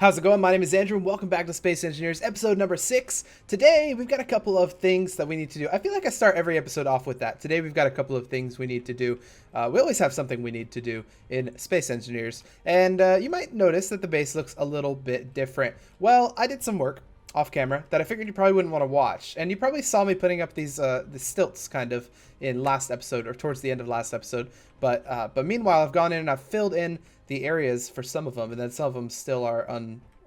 How's it going? My name is Andrew and welcome back to Space Engineers episode number 6. Today we've got a couple of things that we need to do. I feel like I start every episode off with that. Today we've got a couple of things we need to do. We always have something we need to do in Space Engineers. And you might notice that the base looks a little bit different. Well, I did some work off camera that I figured you probably wouldn't want to watch. And you probably saw me putting up these the stilts kind of in last episode or towards the end of last episode. But meanwhile, I've gone in and I've filled in the areas for some of them, and then some of them still are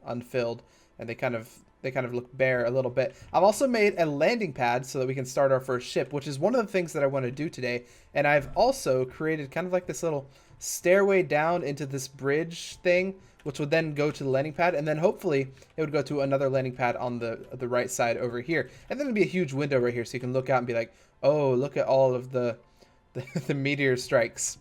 unfilled, and they kind of look bare a little bit. I've also made a landing pad so that we can start our first ship, which is one of the things that I want to do today. And I've also created kind of like this little stairway down into this bridge thing, which would then go to the landing pad, and then hopefully it would go to another landing pad on the right side over here. And then it'd be a huge window right here, so you can look out and be like, oh, look at all of the meteor strikes.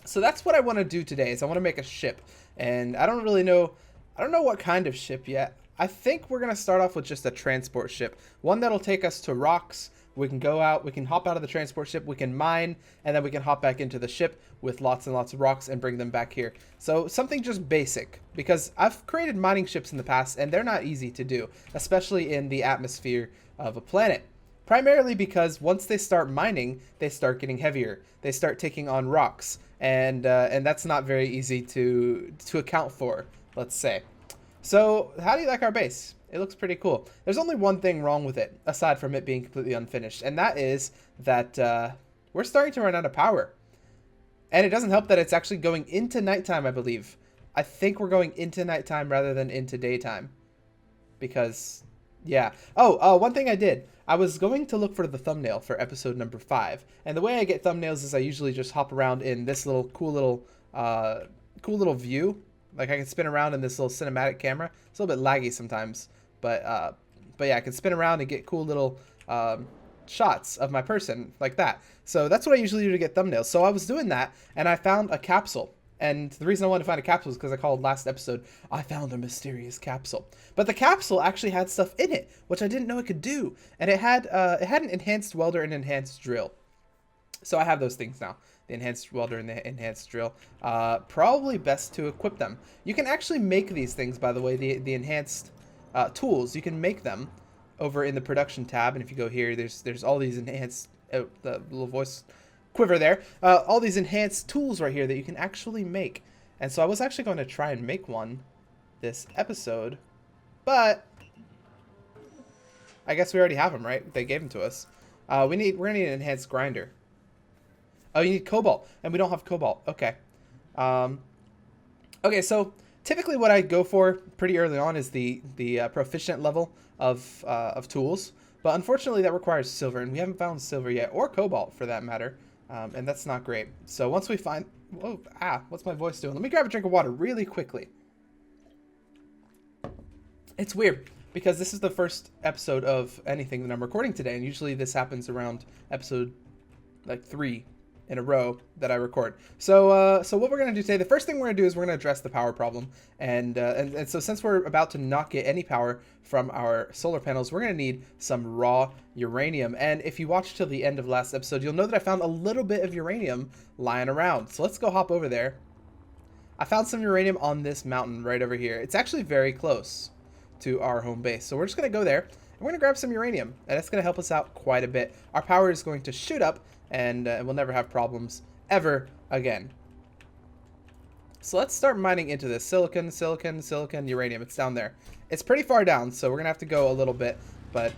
So that's what I want to do today, is I want to make a ship. And I don't know what kind of ship yet. I think we're going to start off with just a transport ship. One that'll take us to rocks. We can go out, we can hop out of the transport ship, we can mine, and then we can hop back into the ship with lots and lots of rocks and bring them back here. So something just basic, because I've created mining ships in the past and they're not easy to do, especially in the atmosphere of a planet. Primarily because once they start mining, they start getting heavier. They start taking on rocks, and that's not very easy to account for, let's say. So how do you like our base? It looks pretty cool. There's only one thing wrong with it, aside from it being completely unfinished, and that is that we're starting to run out of power. And it doesn't help that it's actually going into nighttime, I believe. I think we're going into nighttime rather than into daytime. Because, yeah. Oh, one thing I did. I was going to look for the thumbnail for episode number 5. And the way I get thumbnails is I usually just hop around in this little cool little view. Like I can spin around in this little cinematic camera. It's a little bit laggy sometimes, but yeah, I can spin around and get cool little shots of my person like that. So that's what I usually do to get thumbnails. So I was doing that, and I found a capsule. And the reason I wanted to find a capsule is because I called last episode, I found a mysterious capsule. But the capsule actually had stuff in it, which I didn't know it could do. And it had an enhanced welder and enhanced drill. So I have those things now. The enhanced welder and the enhanced drill. Probably best to equip them. You can actually make these things, by the way, the enhanced tools. You can make them over in the production tab. And if you go here, there's all these enhanced, the little voice quiver there. All these enhanced tools right here that you can actually make. And so I was actually going to try and make one this episode. But I guess we already have them, right? They gave them to us. We're going to need an enhanced grinder. Oh, you need cobalt, and we don't have cobalt. Okay. Okay, so typically what I go for pretty early on is the proficient level of tools, but unfortunately that requires silver, and we haven't found silver yet, or cobalt for that matter, and that's not great. So once we find... Whoa, what's my voice doing? Let me grab a drink of water really quickly. It's weird, because this is the first episode of anything that I'm recording today, and usually this happens around episode, like, 3 in a row that I record. So what we're gonna do today, the first thing we're gonna do is we're gonna address the power problem, and so since we're about to not get any power from our solar panels, we're gonna need some raw uranium. And if you watched till the end of last episode, you'll know that I found a little bit of uranium lying around. So let's go hop over there. I found some uranium on this mountain right over here. It's actually very close to our home base, so we're just gonna go there and we're gonna grab some uranium, and it's gonna help us out quite a bit. Our power is going to shoot up, and we'll never have problems ever again. So let's start mining into this. Silicon, uranium. It's down there. It's pretty far down, so we're gonna have to go a little bit, but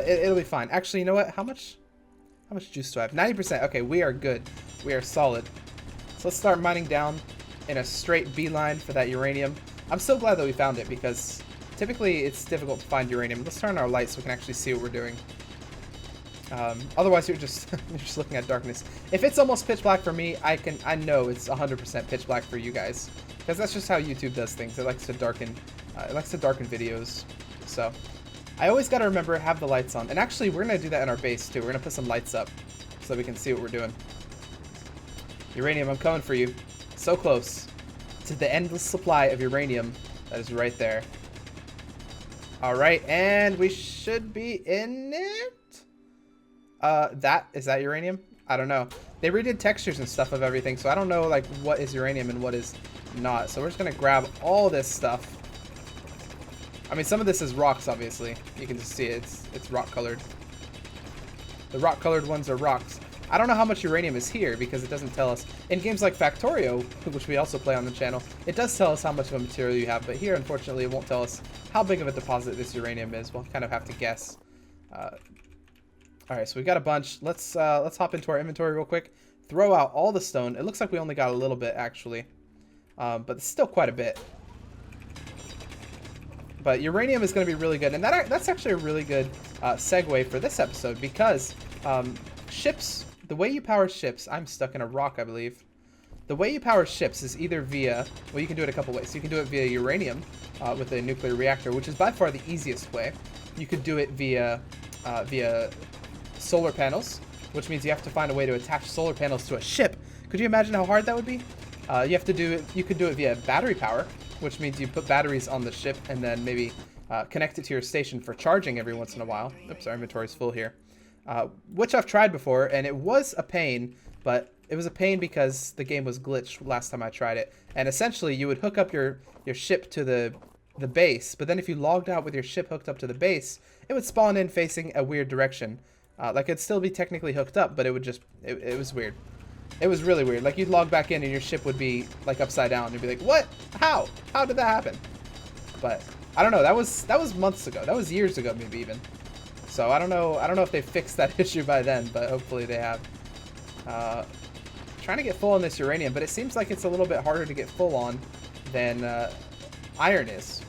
it'll be fine. Actually, you know what? How much juice do I have? 90%. Okay, we are good. We are solid. So let's start mining down in a straight beeline for that uranium. I'm so glad that we found it, because typically it's difficult to find uranium. Let's turn on our lights so we can actually see what we're doing. Otherwise you're just looking at darkness. If it's almost pitch black for me, I know it's 100% pitch black for you guys, because that's just how YouTube does things. It likes to darken videos. So I always got to remember, have the lights on. And actually we're going to do that in our base too. We're going to put some lights up so that we can see what we're doing. Uranium, I'm coming for you. So close to the endless supply of uranium that is right there. All right, and we should be in it. Is that uranium? I don't know. They redid textures and stuff of everything, so I don't know like what is uranium and what is not. So we're just going to grab all this stuff. I mean, some of this is rocks, obviously. You can just see it. It's rock colored. The rock colored ones are rocks. I don't know how much uranium is here because it doesn't tell us. In games like Factorio, which we also play on the channel, it does tell us how much of a material you have. But here, unfortunately, it won't tell us how big of a deposit this uranium is. We'll kind of have to guess. All right, so we've got a bunch. Let's hop into our inventory real quick. Throw out all the stone. It looks like we only got a little bit, actually. But it's still quite a bit. But uranium is going to be really good. And that's actually a really good segue for this episode because ships, the way you power ships, I'm stuck in a rock, I believe. The way you power ships is either via, well, you can do it a couple ways. You can do it via uranium with a nuclear reactor, which is by far the easiest way. You could do it via solar panels, which means you have to find a way to attach solar panels to a ship. Could you imagine how hard that would be? You could do it via battery power, which means you put batteries on the ship and then maybe connect it to your station for charging every once in a while. Oops, our inventory's full here. Which I've tried before, and it was a pain, but it was a pain because the game was glitched last time I tried it. And essentially, you would hook up your ship to the base, but then if you logged out with your ship hooked up to the base, it would spawn in facing a weird direction. Like, it'd still be technically hooked up, but it would just, it was weird. It was really weird. Like, you'd log back in and your ship would be, like, upside down. You'd be like, what? How? How did that happen? But, I don't know. That was months ago. That was years ago, maybe even. So, I don't know if they fixed that issue by then, but hopefully they have. Trying to get full on this uranium, but it seems like it's a little bit harder to get full on than iron is.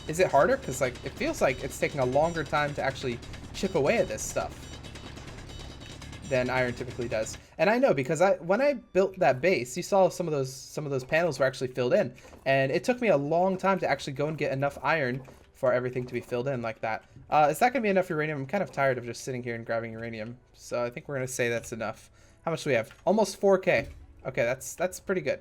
Is it harder? Because, like, it feels like it's taking a longer time to actually chip away at this stuff than iron typically does. And I know because when I built that base, you saw some of those panels were actually filled in, and it took me a long time to actually go and get enough iron for everything to be filled in like that. Is that gonna be enough uranium? I'm kind of tired of just sitting here and grabbing uranium, so I think we're gonna say that's enough. How much do we have? Almost 4K. Okay, that's pretty good.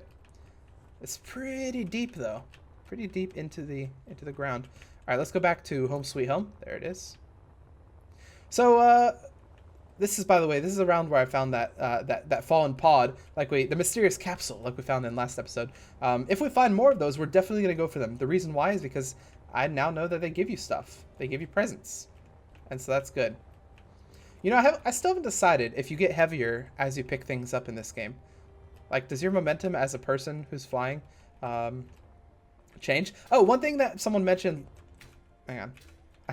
It's pretty deep though, pretty deep into the ground. All right, let's go back to Home Sweet Home. There it is. So this is, by the way, this is around where I found that fallen pod, the mysterious capsule, like we found in last episode. If we find more of those, we're definitely gonna go for them. The reason why is because I now know that they give you stuff. They give you presents, and so that's good. You know, I still haven't decided if you get heavier as you pick things up in this game. Like, does your momentum as a person who's flying change? Oh, one thing that someone mentioned. Hang on.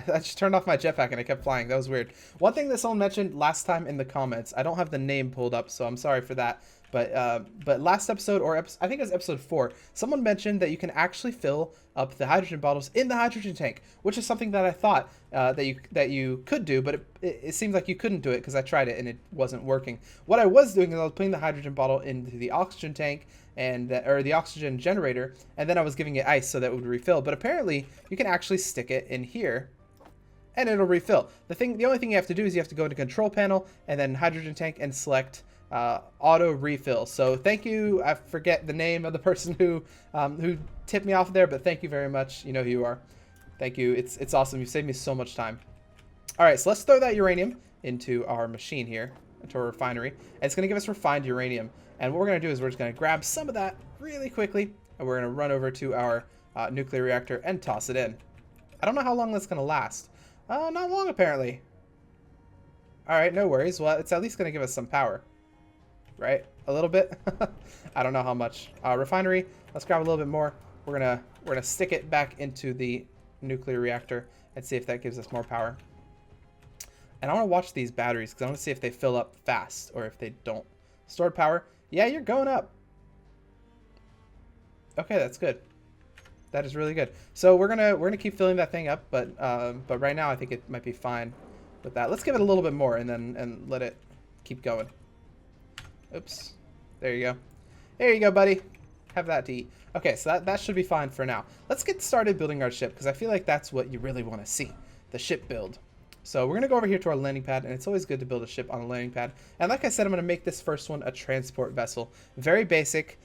I just turned off my jetpack and I kept flying. That was weird. One thing that someone mentioned last time in the comments, I don't have the name pulled up, so I'm sorry for that. But last episode, I think it was episode 4, someone mentioned that you can actually fill up the hydrogen bottles in the hydrogen tank, which is something that I thought that you could do, but it seems like you couldn't do it because I tried it and it wasn't working. What I was doing is I was putting the hydrogen bottle into the oxygen tank or the oxygen generator, and then I was giving it ice so that it would refill. But apparently, you can actually stick it in here, and it'll refill. The only thing you have to do is you have to go into control panel and then hydrogen tank and select auto refill. So thank you. I forget the name of the person who tipped me off there, but thank you very much. You know who you are. Thank you. It's awesome. You saved me so much time. All right, so let's throw that uranium into our machine here, into our refinery. And it's going to give us refined uranium. And what we're going to do is we're just going to grab some of that really quickly, and we're going to run over to our nuclear reactor and toss it in. I don't know how long that's going to last. Not long, apparently. All right, no worries. Well, it's at least going to give us some power, right? A little bit. I don't know how much. Refinery. Let's grab a little bit more. We're gonna stick it back into the nuclear reactor and see if that gives us more power. And I want to watch these batteries because I want to see if they fill up fast or if they don't. Stored power. Yeah, you're going up. Okay, that's good. That is really good. So we're gonna keep filling that thing up, but right now I think it might be fine with that. Let's give it a little bit more and let it keep going. Oops. There you go. There you go, buddy. Have that to eat. Okay, so that should be fine for now. Let's get started building our ship because I feel like that's what you really want to see, the ship build. So we're gonna go over here to our landing pad, and it's always good to build a ship on a landing pad. And like I said, I'm gonna make this first one a transport vessel. Very basic.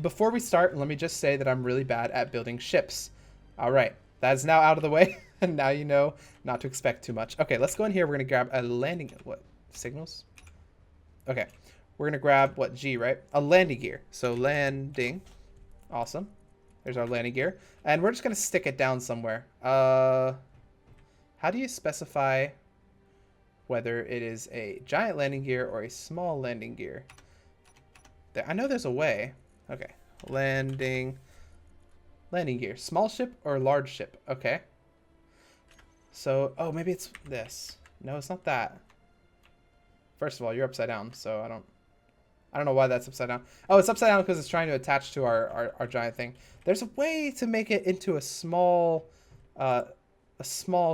Before we start, let me just say that I'm really bad at building ships. All right, that is now out of the way, and now you know not to expect too much. Okay, let's go in here. We're gonna grab a landing, what, signals? Okay, we're gonna grab, what, G, right? A landing gear. So landing Awesome. There's our landing gear. And we're just going to stick it down somewhere. How do you specify whether it is a giant landing gear or a small landing gear? I know there's a way. Okay. Landing gear. Small ship or large ship? Okay. So, oh, maybe it's this. No, it's not that. First of all, you're upside down, so I don't know why that's upside down. Oh, it's upside down because it's trying to attach to our giant thing. There's a way to make it into a small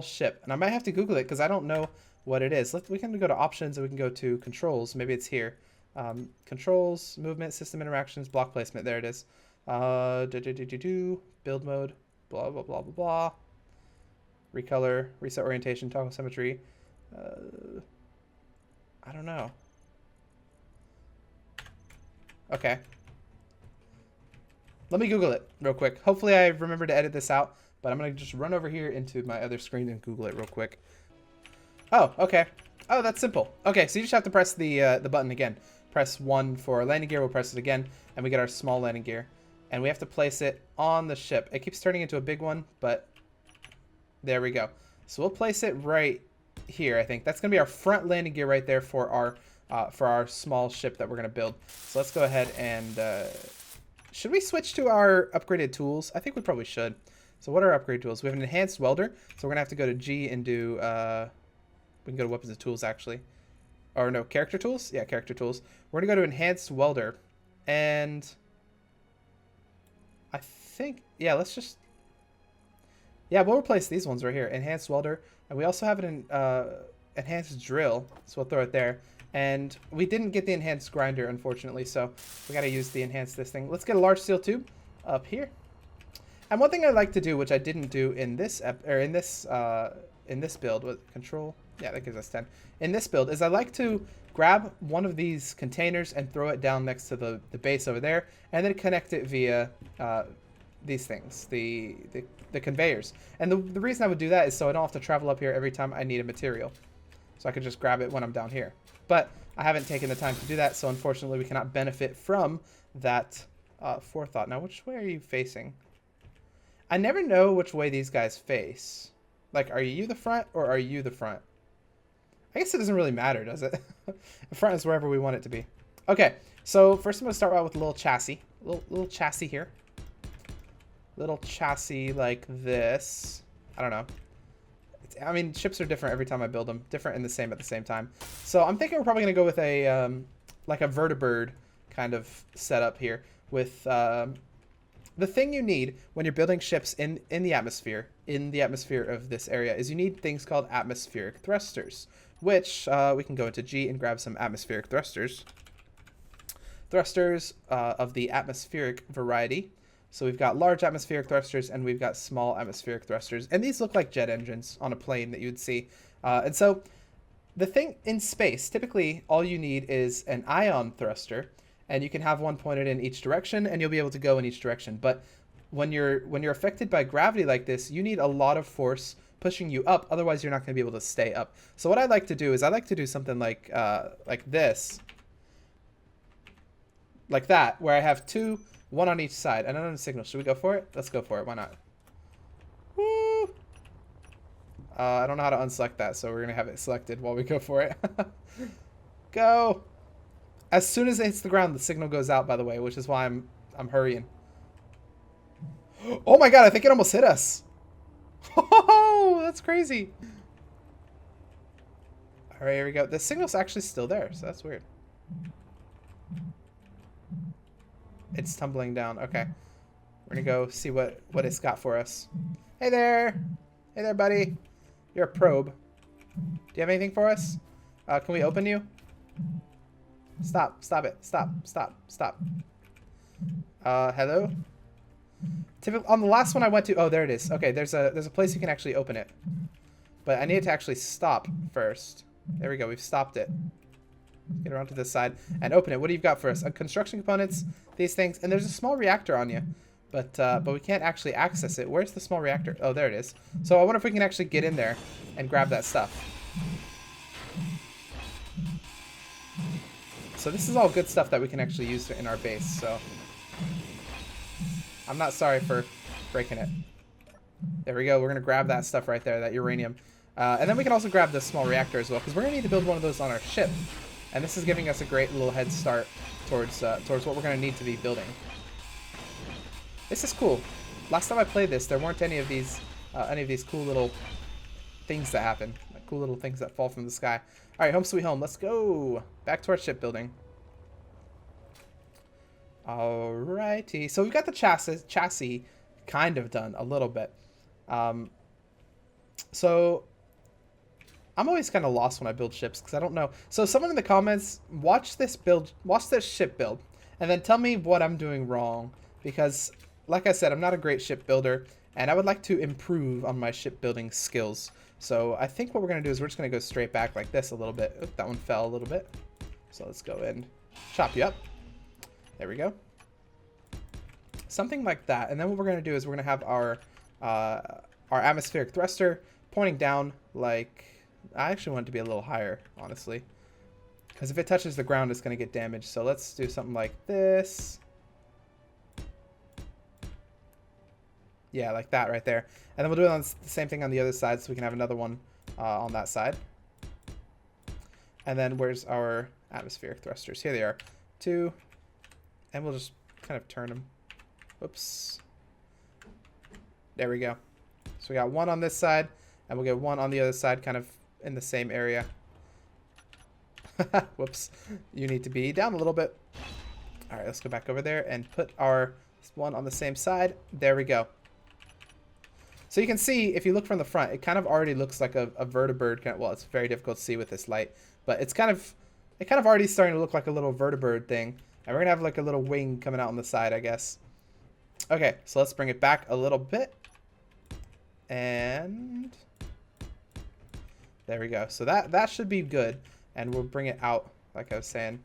ship, and I might have to Google it because I don't know what it is. We can go to options and we can go to controls. Maybe it's here. Controls, movement, system interactions, block placement. There it is. Build mode, blah blah blah blah blah. Recolor, reset orientation, toggle symmetry. I don't know. Okay. Let me Google it real quick. Hopefully I remember to edit this out, but I'm going to just run over here into my other screen and Google it real quick. Oh, okay. Oh, that's simple. Okay, so you just have to press the button again. Press 1 for landing gear. We'll press it again, and we get our small landing gear. And we have to place it on the ship. It keeps turning into a big one, but there we go. So we'll place it right here, I think. That's going to be our front landing gear right there for our small ship that we're going to build. So let's go ahead and... should we switch to our upgraded tools? I think we probably should. So what are our upgrade tools? We have an enhanced welder. So we're going to have to go to G and do... we can go to weapons and tools, actually. Or no, character tools? Yeah, character tools. We're going to go to enhanced welder. And... I think... Yeah, let's just... Yeah, we'll replace these ones right here. Enhanced welder. And we also have an enhanced drill. So we'll throw it there. And we didn't get the enhanced grinder, unfortunately. So we got to use the enhanced this thing. Let's get a large steel tube up here. And one thing I like to do, which I didn't do in this build with control. Yeah, that gives us 10. In this build is I like to grab one of these containers and throw it down next to the base over there. And then connect it via these things, the conveyors. And the reason I would do that is so I don't have to travel up here every time I need a material. So I could just grab it when I'm down here. But I haven't taken the time to do that, so unfortunately we cannot benefit from that forethought. Now, which way are you facing? I never know which way these guys face. Like, are you the front or are you the front? I guess it doesn't really matter, does it? The front is wherever we want it to be. Okay, so first I'm going to start out with a little chassis. Little chassis here. Little chassis like this. I don't know. I mean, ships are different every time I build them. Different and the same at the same time. So I'm thinking we're probably going to go with a, like a vertibird kind of setup here. With the thing you need when you're building ships in the atmosphere of this area, is you need things called atmospheric thrusters. Which we can go into G and grab some atmospheric thrusters. Thrusters of the atmospheric variety. So we've got large atmospheric thrusters and we've got small atmospheric thrusters. And these look like jet engines on a plane that you'd see. And so the thing in space, typically all you need is an ion thruster. And you can have one pointed in each direction and you'll be able to go in each direction. But when you're affected by gravity like this, you need a lot of force pushing you up. Otherwise, you're not going to be able to stay up. So what I like to do is I like to do something like this. Like that, where I have two... One on each side. And another signal. Should we go for it? Let's go for it. Why not? Woo! I don't know how to unselect that, so we're going to have it selected while we go for it. Go! As soon as it hits the ground, the signal goes out, by the way, which is why I'm hurrying. Oh my god, I think it almost hit us. Oh, that's crazy. Alright, here we go. The signal's actually still there, so that's weird. It's tumbling down. Okay. We're going to go see what it's got for us. Hey there. Hey there, buddy. You're a probe. Do you have anything for us? Can we open you? Stop. Stop it. Stop. Stop. Stop. Hello? On the last one I went to... Oh, there it is. Okay, there's a place you can actually open it. But I need it to actually stop first. There we go. We've stopped it. Get around to this side and open it. What do you got for us? Construction components, these things, and there's a small reactor on you, but we can't actually access it. Where's the small reactor? Oh, there it is. So I wonder if we can actually get in there and grab that stuff. So this is all good stuff that we can actually use in our base. So I'm not sorry for breaking it. There we go. We're going to grab that stuff right there, that uranium. And then we can also grab this small reactor as well, because we're going to need to build one of those on our ship. And this is giving us a great little head start towards what we're going to need to be building. This is cool. Last time I played this, there weren't any of these cool little things that happen. Like cool little things that fall from the sky. Alright, home sweet home. Let's go. Back to our shipbuilding. Alrighty. So we've got the chassis kind of done a little bit. So I'm always kind of lost when I build ships because I don't know. So someone in the comments, watch this ship build, and then tell me what I'm doing wrong. Because, like I said, I'm not a great shipbuilder, and I would like to improve on my shipbuilding skills. So I think what we're going to do is we're just going to go straight back like this a little bit. Oop, that one fell a little bit. So let's go and chop you up. There we go. Something like that. And then what we're going to do is we're going to have our atmospheric thruster pointing down like... I actually want it to be a little higher, honestly. Because if it touches the ground, it's going to get damaged. So let's do something like this. Yeah, like that right there. And then we'll do it on the same thing on the other side so we can have another one on that side. And then where's our atmospheric thrusters? Here they are. 2. And we'll just kind of turn them. Whoops. There we go. So we got 1 on this side, and we'll get 1 on the other side, kind of in the same area. Whoops. You need to be down a little bit. All right, let's go back over there and put our 1 on the same side. There we go. So you can see, if you look from the front, it kind of already looks like a vertibird. Well, it's very difficult to see with this light, but it's kind of already starting to look like a little vertibird thing. And we're going to have like a little wing coming out on the side, I guess. Okay, so let's bring it back a little bit. And there we go. So that should be good. And we'll bring it out, like I was saying.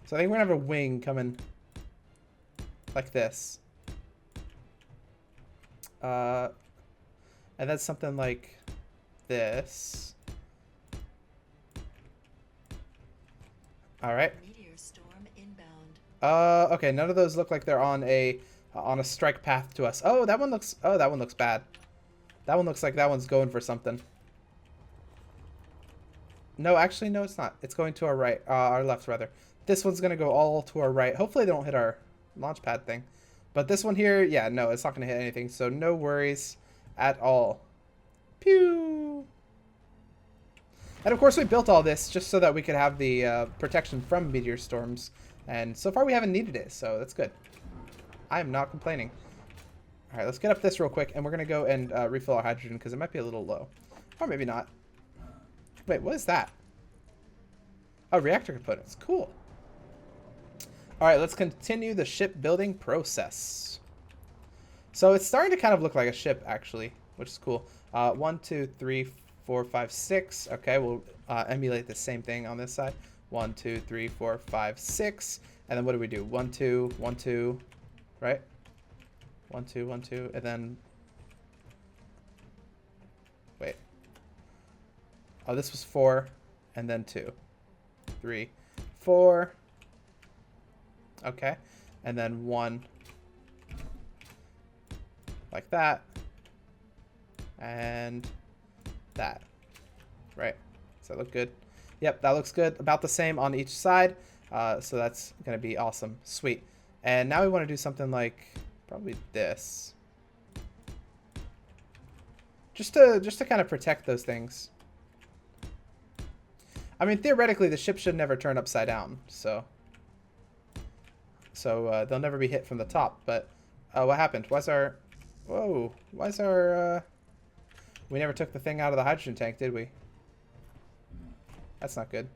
So I think we're going to have a wing coming like this. And that's something like this. All right. Okay, none of those look like they're on a strike path to us. Oh, that one looks bad. That one looks like that one's going for something. No, actually, no, it's not. It's going to our right, our left rather. This one's gonna go all to our right. Hopefully they don't hit our launch pad thing. But this one here, yeah, no, it's not gonna hit anything. So no worries at all. Pew! And of course we built all this just so that we could have the protection from meteor storms. And so far we haven't needed it, so that's good. I am not complaining. All right, let's get up this real quick, and we're going to go and refill our hydrogen because it might be a little low. Or maybe not. Wait, what is that? Oh, reactor components. Cool. All right, let's continue the shipbuilding process. So it's starting to kind of look like a ship, actually, which is cool. 1, 2, 3, 4, 5, 6. Okay, we'll emulate the same thing on this side. 1, 2, 3, 4, 5, 6. And then what do we do? 1, 2, 1, 2, right? 1, 2, 1, 2, and then... Wait. Oh, this was 4, and then 2. 3, 4. Okay. And then 1. Like that. And that. Right. Does that look good? Yep, that looks good. About the same on each side. So that's going to be awesome. Sweet. And now we want to do something like probably this. Just to kind of protect those things. I mean, theoretically, the ship should never turn upside down. So they'll never be hit from the top. But what happened? Why's our... Whoa. Why's our... We never took the thing out of the hydrogen tank, did we? That's not good.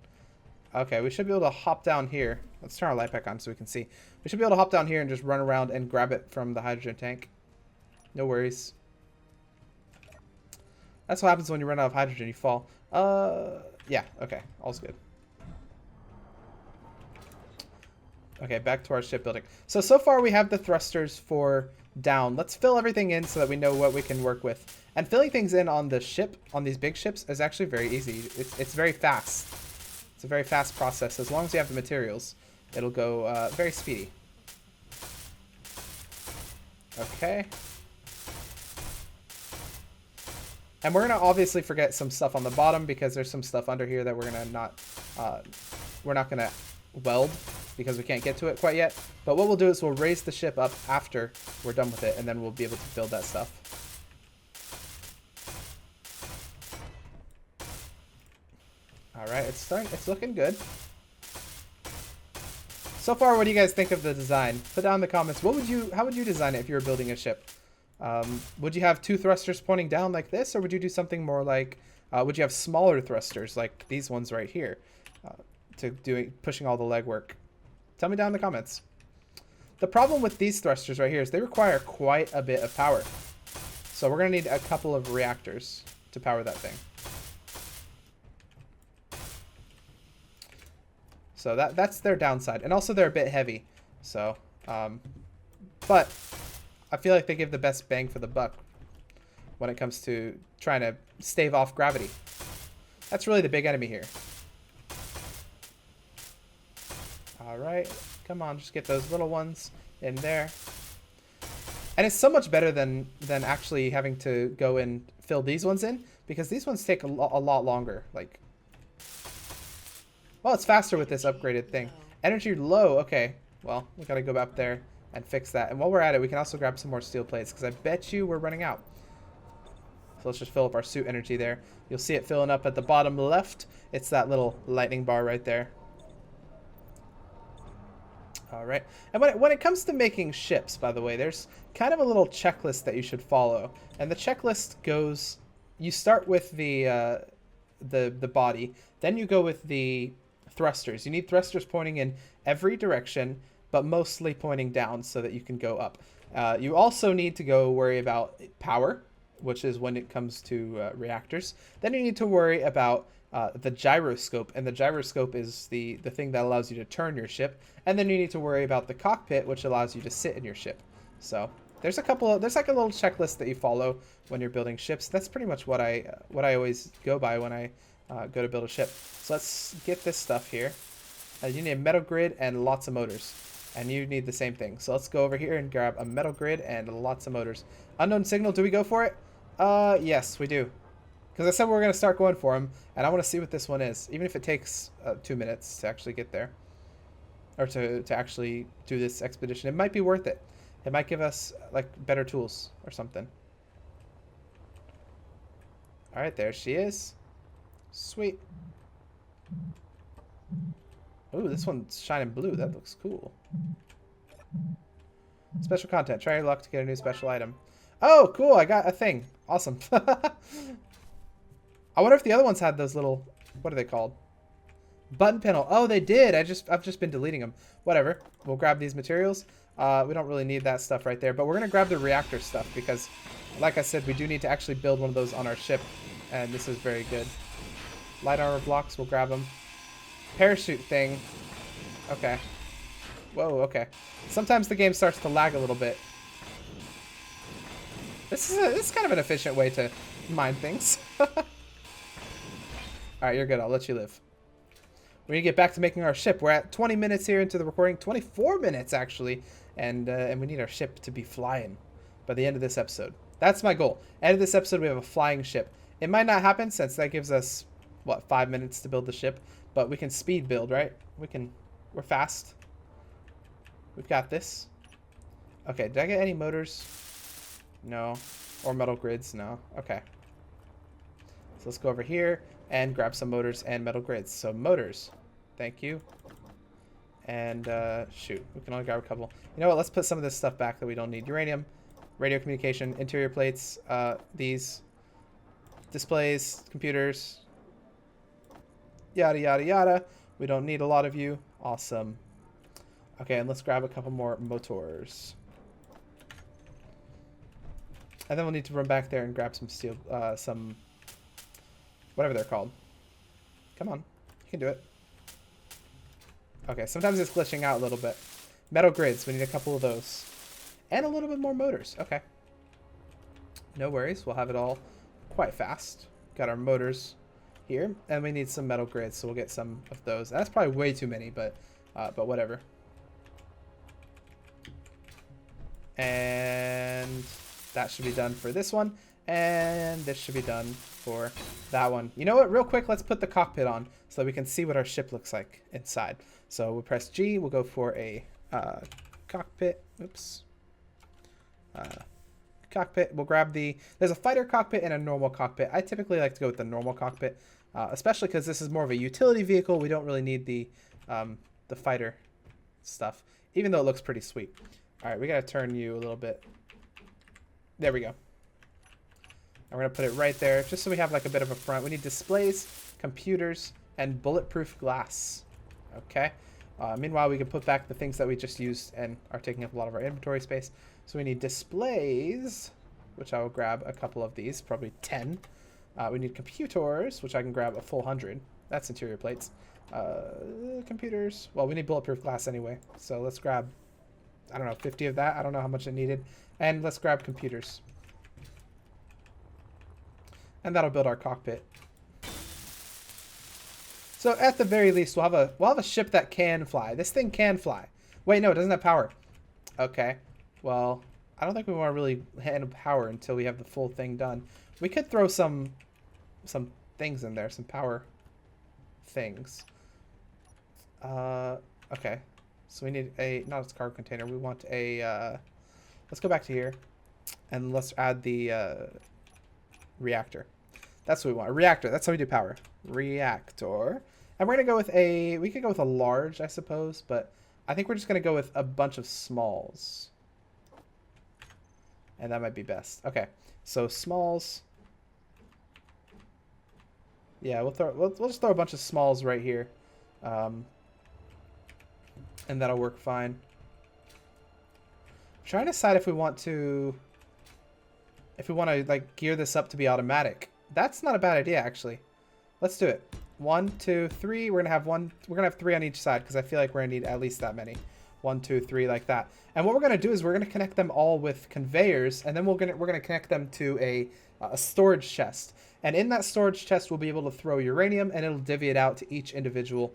Okay, we should be able to hop down here. Let's turn our light back on so we can see. We should be able to hop down here and just run around and grab it from the hydrogen tank. No worries. That's what happens when you run out of hydrogen. You fall. Yeah, okay. All's good. Okay, back to our shipbuilding. So far we have the thrusters for down. Let's fill everything in so that we know what we can work with. And filling things in on the ship, on these big ships, is actually very easy. It's very fast. It's a very fast process. As long as you have the materials, it'll go very speedy. Okay. And we're going to obviously forget some stuff on the bottom because there's some stuff under here that we're going to not, we're not going to weld because we can't get to it quite yet. But what we'll do is we'll raise the ship up after we're done with it, and then we'll be able to build that stuff. All right, it's looking good. So far, what do you guys think of the design? Put down in the comments. How would you design it if you were building a ship? Would you have two thrusters pointing down like this, or would you do something more like, would you have smaller thrusters like these ones right here, pushing all the legwork? Tell me down in the comments. The problem with these thrusters right here is they require quite a bit of power. So we're gonna need a couple of reactors to power that thing. So that's their downside. And also they're a bit heavy. So, but I feel like they give the best bang for the buck when it comes to trying to stave off gravity. That's really the big enemy here. All right, come on, just get those little ones in there. And it's so much better than actually having to go and fill these ones in, because these ones take a lot longer. Like, well, it's faster with this upgraded thing. Energy low. Okay, well, we gotta go up there and fix that. And while we're at it, we can also grab some more steel plates, because I bet you we're running out. So let's just fill up our suit energy there. You'll see it filling up at the bottom left. It's that little lightning bar right there. All right. And when it comes to making ships, by the way, there's kind of a little checklist that you should follow. And the checklist goes, you start with the body, then you go with the thrusters. You need thrusters pointing in every direction, but mostly pointing down so that you can go up. You also need to go worry about power, which is when it comes to reactors. Then you need to worry about the gyroscope, and the gyroscope is the thing that allows you to turn your ship. And then you need to worry about the cockpit, which allows you to sit in your ship. So there's like a little checklist that you follow when you're building ships. That's pretty much what I always go by when I go to build a ship. So let's get this stuff here. You need a metal grid and lots of motors. And you need the same thing. So let's go over here and grab a metal grid and lots of motors. Unknown signal, do we go for it? Yes, we do. Because I said we were going to start going for them, and I want to see what this one is. Even if it takes 2 minutes to actually get there. Or to actually do this expedition. It might be worth it. It might give us, like, better tools or something. Alright, there she is. Sweet. Ooh, this one's shining blue. That looks cool. Special content. Try your luck to get a new special item. Oh, cool. I got a thing. Awesome. I wonder if the other ones had those little... What are they called? Button panel. Oh, they did. I've just been deleting them. Whatever. We'll grab these materials. We don't really need that stuff right there. But we're going to grab the reactor stuff because, like I said, we do need to actually build one of those on our ship. And this is very good. Light armor blocks. We'll grab them. Parachute thing. Okay. Whoa, okay. Sometimes the game starts to lag a little bit. This is kind of an efficient way to mine things. Alright, you're good. I'll let you live. We need to get back to making our ship. We're at 20 minutes here into the recording. 24 minutes, actually. And we need our ship to be flying by the end of this episode. That's my goal. End of this episode, we have a flying ship. It might not happen since that gives us, what, 5 minutes to build the ship. But we can speed build, right? We're fast. We've got this. Okay, did I get any motors? No. Or metal grids? No. Okay. So let's go over here and grab some motors and metal grids. So motors. Thank you. And shoot, we can only grab a couple. You know what? Let's put some of this stuff back that we don't need. Uranium, radio communication, interior plates, these displays, computers, yada yada yada. We don't need a lot of you. Awesome. Okay, and let's grab a couple more motors. And then we'll need to run back there and grab some steel, some whatever they're called. Come on, you can do it. Okay, sometimes it's glitching out a little bit. Metal grids, we need a couple of those. And a little bit more motors. Okay. No worries, we'll have it all quite fast. Got our motors here, and we need some metal grids, so we'll get some of those. That's probably way too many, but whatever. And that should be done for this one. And this should be done for that one. You know what? Real quick, let's put the cockpit on so that we can see what our ship looks like inside. So we'll press G. We'll go for a cockpit. Oops. Cockpit. We'll grab there's a fighter cockpit and a normal cockpit. I typically like to go with the normal cockpit, especially because this is more of a utility vehicle. We don't really need the fighter stuff, even though it looks pretty sweet. All right, we got to turn you a little bit. There we go. And we're going to put it right there just so we have like a bit of a front. We need displays, computers, and bulletproof glass. Okay. Meanwhile, we can put back the things that we just used and are taking up a lot of our inventory space. So we need displays, which I will grab a couple of these, probably 10. We need computers, which I can grab a full 100. That's interior plates. Computers. Well, we need bulletproof glass anyway. So let's grab, I don't know, 50 of that. I don't know how much it needed. And let's grab computers. And that'll build our cockpit. So at the very least, we'll have a ship that can fly. This thing can fly. Wait, no, it doesn't have power. Okay. Well, I don't think we want to really handle power until we have the full thing done. We could throw some things in there, some power things. Okay. So we need not a cargo container. We want a let's go back to here and let's add the reactor. That's what we want. A reactor. That's how we do power. Reactor. And we're going to go with we could go with a large, I suppose, but I think we're just going to go with a bunch of smalls. And that might be best. Okay. So smalls. Yeah, we'll just throw a bunch of smalls right here. And that'll work fine. I'm trying to decide if we want to like gear this up to be automatic. That's not a bad idea, actually. Let's do it. 1, 2, 3. We're gonna have 3 on each side because I feel like we're gonna need at least that many. 1, 2, 3, like that. And what we're gonna do is we're gonna connect them all with conveyors, and then we're gonna connect them to a storage chest. And in that storage chest, we'll be able to throw uranium, and it'll divvy it out to each individual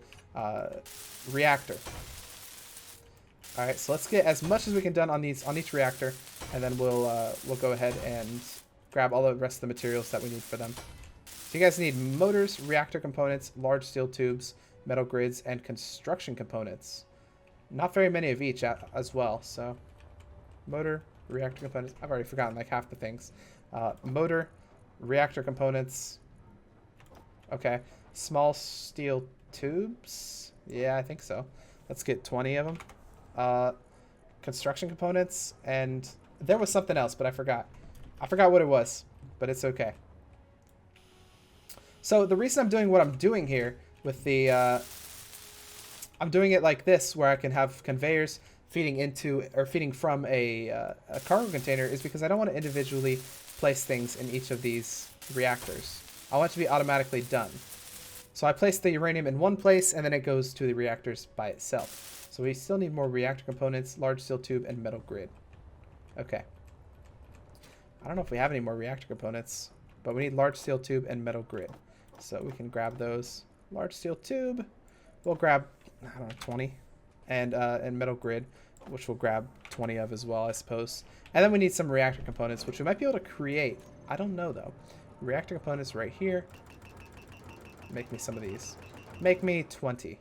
reactor. All right, so let's get as much as we can done on each reactor, and then we'll go ahead and grab all the rest of the materials that we need for them. So you guys need motors, reactor components, large steel tubes, metal grids, and construction components. Not very many of each as well. So motor, reactor components. I've already forgotten like half the things. Motor, reactor components. Okay, small steel tubes. Yeah, I think so. Let's get 20 of them. Construction components, and there was something else, but I forgot. I forgot what it was, but it's okay. So the reason I'm doing what I'm doing here with the, I'm doing it like this, where I can have conveyors feeding into or feeding from a cargo container, is because I don't want to individually place things in each of these reactors. I want it to be automatically done. So I place the uranium in one place, and then it goes to the reactors by itself. So we still need more reactor components, large steel tube, and metal grid. Okay. I don't know if we have any more reactor components, but we need large steel tube and metal grid. So we can grab those. Large steel tube, we'll grab, I don't know, 20. And metal grid, which we'll grab 20 of as well, I suppose. And then we need some reactor components, which we might be able to create. I don't know, though. Reactor components right here. Make me some of these. Make me 20.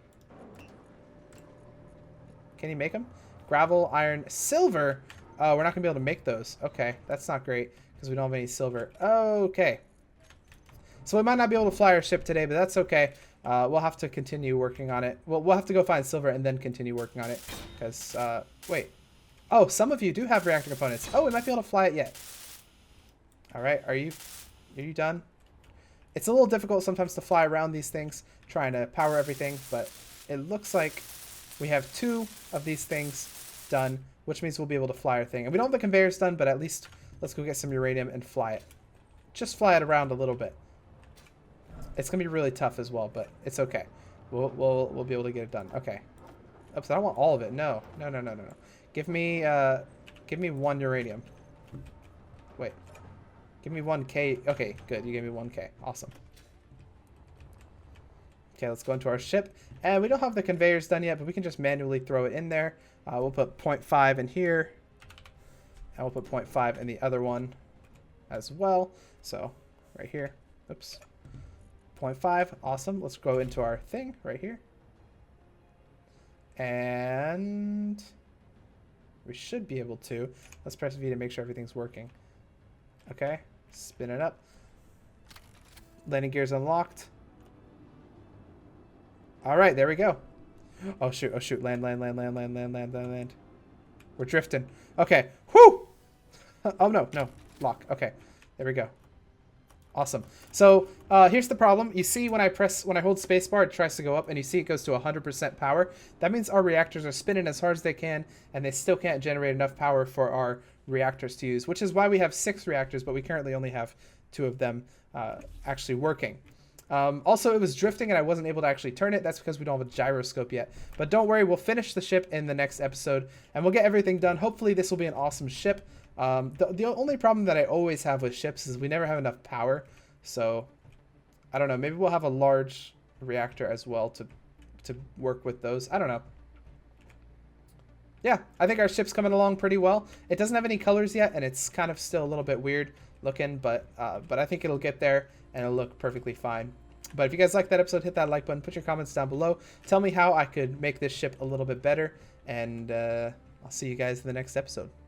Can you make them? Gravel, iron, silver. Oh, we're not going to be able to make those. Okay, that's not great because we don't have any silver. Okay. So we might not be able to fly our ship today, but that's okay. We'll have to continue working on it. Well, we'll have to go find silver and then continue working on it. Because, wait. Oh, some of you do have reactor components. Oh, we might be able to fly it yet. All right, are you done? It's a little difficult sometimes to fly around these things, trying to power everything, but it looks like we have 2 of these things done, which means we'll be able to fly our thing. And we don't have the conveyors done, but at least let's go get some uranium and fly it. Just fly it around a little bit. It's gonna be really tough as well, but it's okay. We'll be able to get it done. Okay. Oops, I don't want all of it. No. Give me 1 uranium. Wait. Give me 1K. Okay, good. You gave me 1K. Awesome. Okay, let's go into our ship. And we don't have the conveyors done yet, but we can just manually throw it in there. We'll put 0.5 in here. And we'll put 0.5 in the other one as well. So right here. Oops. 0.5. Awesome. Let's go into our thing right here. And we should be able to. Let's press V to make sure everything's working. Okay. Spin it up. Landing gears unlocked. All right, there we go. Oh shoot, oh shoot. Land. We're drifting. Okay. Whoo! Oh no, lock. Okay. There we go. Awesome. So here's the problem. You see when I hold spacebar, it tries to go up, and you see it goes to 100% power. That means our reactors are spinning as hard as they can, and they still can't generate enough power for our reactors to use, which is why we have 6 reactors, but we currently only have 2 of them actually working. Also, it was drifting, and I wasn't able to actually turn it. That's because we don't have a gyroscope yet. But don't worry, we'll finish the ship in the next episode, and we'll get everything done. Hopefully, this will be an awesome ship. The only problem that I always have with ships is we never have enough power. So, I don't know. Maybe we'll have a large reactor as well to work with those. I don't know. Yeah, I think our ship's coming along pretty well. It doesn't have any colors yet, and it's kind of still a little bit weird looking, but I think it'll get there, and it'll look perfectly fine. But if you guys liked that episode, hit that like button, put your comments down below. Tell me how I could make this ship a little bit better, and I'll see you guys in the next episode.